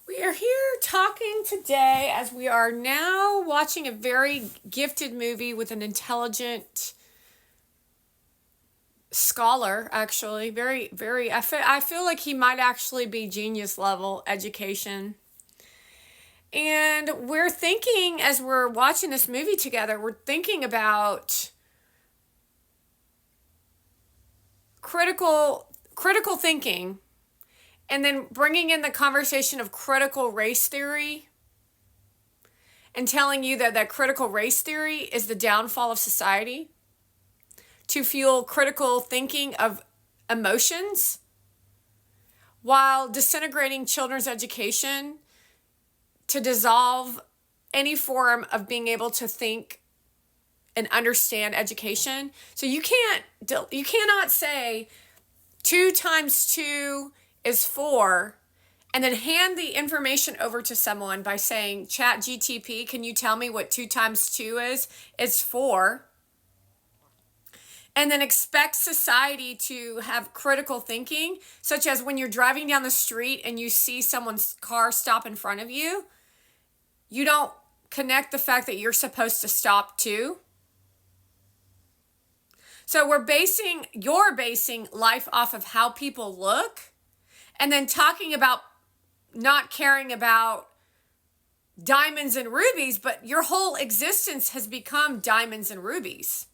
We are here talking today as we are now watching a very gifted movie with an intelligent scholar, actually. I feel like he might actually be genius level education. And we're thinking, as we're watching this movie together, we're thinking about critical thinking, and then bringing in the conversation of critical race theory, and telling you that critical race theory is the downfall of society, to fuel critical thinking of emotions while disintegrating children's education to dissolve any form of being able to think and understand education. So you cannot say 2 times 2 is 4 and then hand the information over to someone by saying, Chat GTP, can you tell me what 2 times 2 is? It's 4. And then expect society to have critical thinking, such as when you're driving down the street and you see someone's car stop in front of you, you don't connect the fact that you're supposed to stop too. So you're basing life off of how people look, and then talking about not caring about diamonds and rubies, but your whole existence has become diamonds and rubies.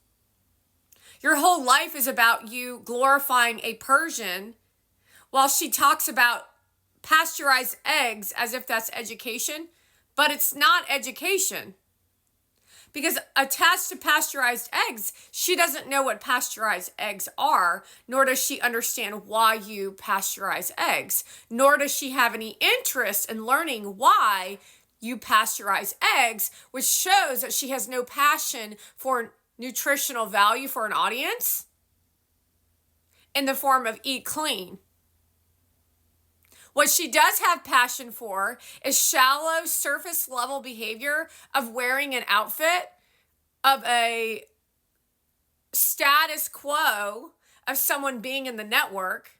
Your whole life is about you glorifying a Persian while she talks about pasteurized eggs as if that's education, but it's not education. Because attached to pasteurized eggs, she doesn't know what pasteurized eggs are, nor does she understand why you pasteurize eggs, nor does she have any interest in learning why you pasteurize eggs, which shows that she has no passion for nutritional value for an audience in the form of eat clean. What she does have passion for is shallow, surface level behavior of wearing an outfit, of a status quo of someone being in the network,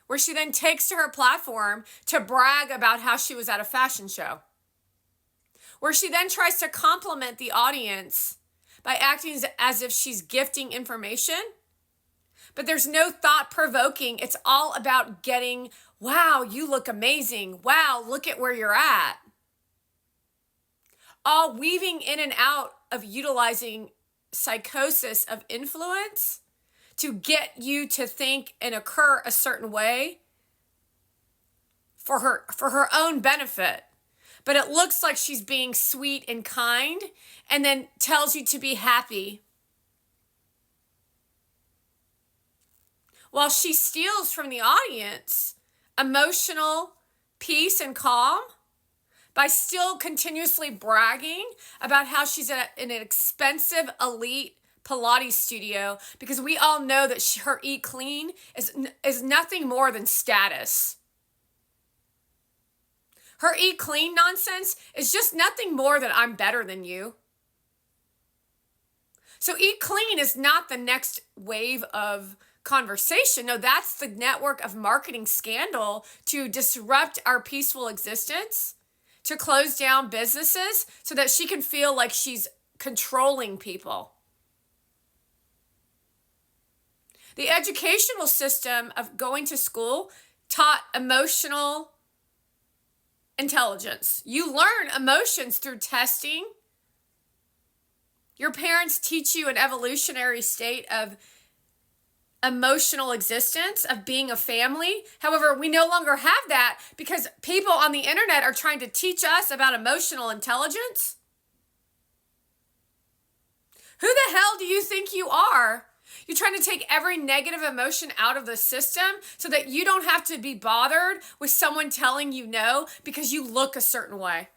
where she then takes to her platform to brag about how she was at a fashion show, where she then tries to compliment the audience by acting as if she's gifting information. But there's no thought provoking. It's all about getting, wow, you look amazing. Wow, look at where you're at. All weaving in and out of utilizing psychosis of influence to get you to think and occur a certain way for her own benefit. But it looks like she's being sweet and kind, and then tells you to be happy, while she steals from the audience emotional peace and calm by still continuously bragging about how she's in an expensive elite Pilates studio, because we all know that her eat clean is nothing more than status. Her eat clean nonsense is just nothing more than I'm better than you. So eat clean is not the next wave of conversation. No, that's the network of marketing scandal to disrupt our peaceful existence, to close down businesses so that she can feel like she's controlling people. The educational system of going to school taught emotional intelligence. You learn emotions through testing. Your parents teach you an evolutionary state of emotional existence, of being a family. However, we no longer have that because people on the internet are trying to teach us about emotional intelligence. Who the hell do you think you are? You're trying to take every negative emotion out of the system so that you don't have to be bothered with someone telling you no because you look a certain way,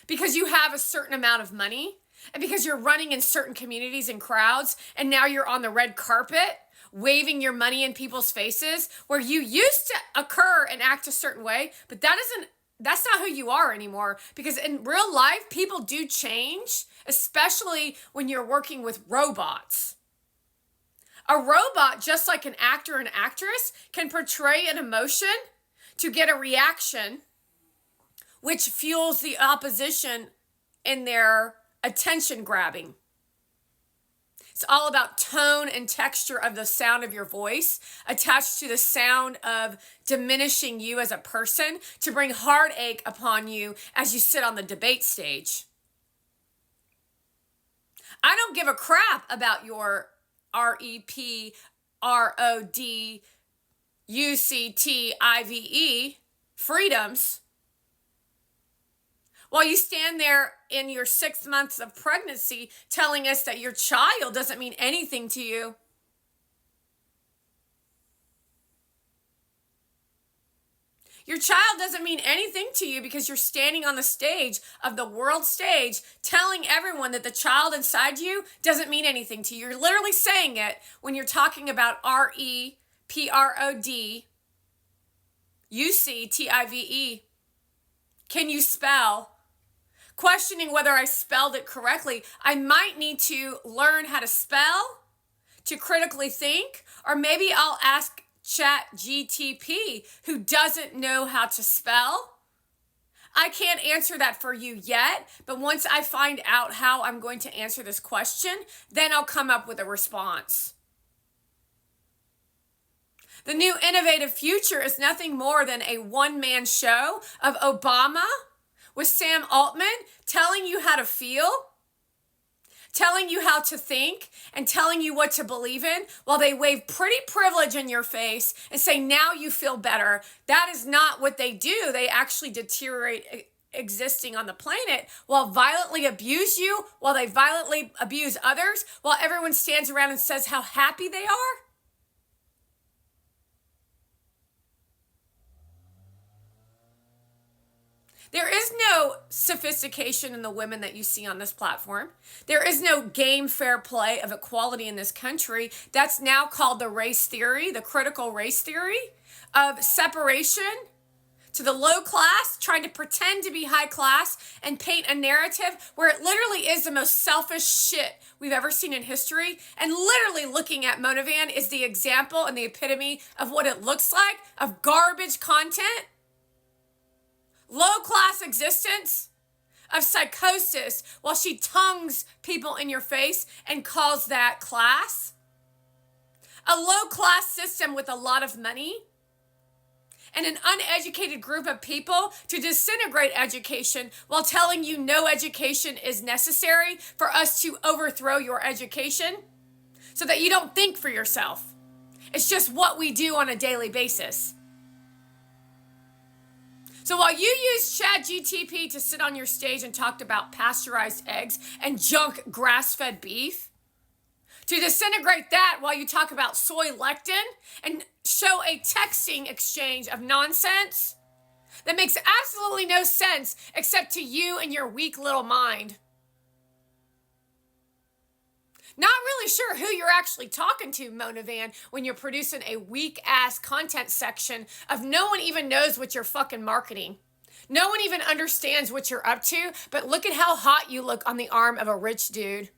because you have a certain amount of money, and because you're running in certain communities and crowds, and now you're on the red carpet waving your money in people's faces, where you used to occur and act a certain way, but that's not who you are anymore. Because in real life, people do change, especially when you're working with robots. A robot, just like an actor and actress, can portray an emotion to get a reaction, which fuels the opposition in their attention grabbing. It's all about tone and texture of the sound of your voice attached to the sound of diminishing you as a person to bring heartache upon you as you sit on the debate stage. I don't give a crap about your REPRODUCTIVE freedoms. While you stand there in your 6 months of pregnancy telling us that your child doesn't mean anything to you. Your child doesn't mean anything to you because you're standing on the stage of the world stage telling everyone that the child inside you doesn't mean anything to you. You're literally saying it when you're talking about REPRODUCTIVE. Can you spell? Questioning whether I spelled it correctly. I might need to learn how to spell to critically think, or maybe I'll ask ChatGTP, who doesn't know how to spell. I can't answer that for you yet, but once I find out how I'm going to answer this question, then I'll come up with a response. The new innovative future is nothing more than a one-man show of Obama with Sam Altman telling you how to feel, telling you how to think, and telling you what to believe in while they wave pretty privilege in your face and say, now you feel better. That is not what they do. They actually deteriorate existing on the planet while violently abuse you, while they violently abuse others, while everyone stands around and says how happy they are. There is no sophistication in the women that you see on this platform. There is no game fair play of equality in this country. That's now called the race theory, the critical race theory of separation to the low class, trying to pretend to be high class and paint a narrative where it literally is the most selfish shit we've ever seen in history. And literally looking at Monovan is the example and the epitome of what it looks like, of garbage content. Low-class existence of psychosis while she tongues people in your face and calls that class. A low-class system with a lot of money and an uneducated group of people to disintegrate education while telling you no education is necessary for us to overthrow your education so that you don't think for yourself. It's just what we do on a daily basis. So while you use ChatGTP to sit on your stage and talk about pasteurized eggs and junk grass-fed beef, to disintegrate that while you talk about soy lectin and show a texting exchange of nonsense that makes absolutely no sense except to you and your weak little mind. Not really sure who you're actually talking to, Monovan, when you're producing a weak-ass content section of no one even knows what you're fucking marketing. No one even understands what you're up to, but look at how hot you look on the arm of a rich dude.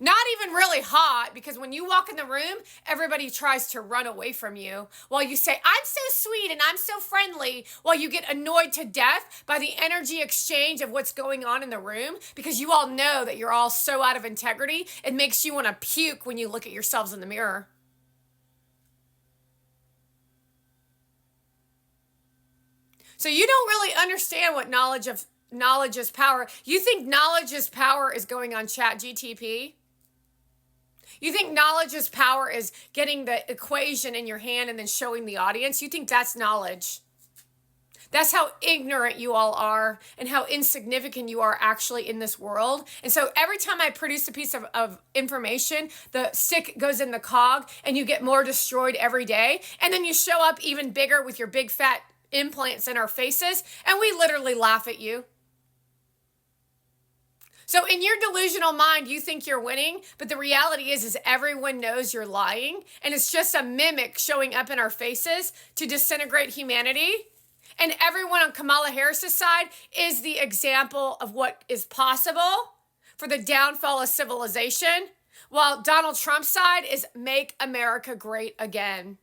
Not even really hot, because when you walk in the room, everybody tries to run away from you while you say, I'm so sweet and I'm so friendly, while you get annoyed to death by the energy exchange of what's going on in the room, because you all know that you're all so out of integrity, it makes you want to puke when you look at yourselves in the mirror. So you don't really understand what knowledge is power. You think knowledge is power is going on ChatGTP? You think knowledge is power is getting the equation in your hand and then showing the audience? You think that's knowledge? That's how ignorant you all are and how insignificant you are actually in this world. And so every time I produce a piece of information, the stick goes in the cog and you get more destroyed every day. And then you show up even bigger with your big fat implants in our faces and we literally laugh at you. So in your delusional mind, you think you're winning, but the reality is everyone knows you're lying, and it's just a mimic showing up in our faces to disintegrate humanity. And everyone on Kamala Harris's side is the example of what is possible for the downfall of civilization, while Donald Trump's side is make America great again.